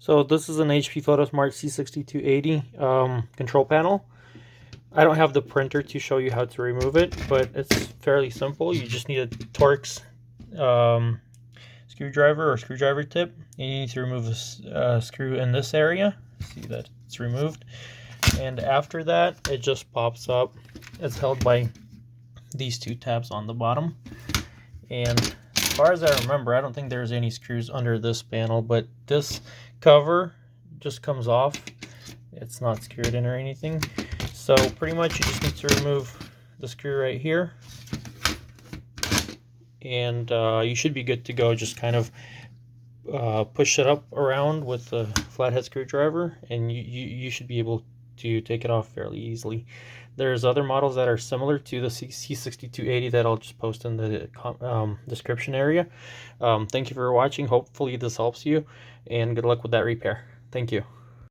So this is an HP Photosmart C6280 control panel. I don't have the printer to show you how to remove it, but it's fairly simple. You just need a Torx screwdriver or screwdriver tip. You need to remove a screw in this area. See that it's removed. And after that, it just pops up. It's held by these two tabs on the bottom. And as far as I remember, I don't think there's any screws under this panel, but this cover just comes off. It's not screwed in or anything. So pretty much you just need to remove the screw right here, and you should be good to go. Just kind of push it up around with the flathead screwdriver, and you should be able to take it off fairly easily. There's other models that are similar to the C6280 that I'll just post in the description area. Thank you for watching. Hopefully this helps you, and good luck with that repair. Thank you.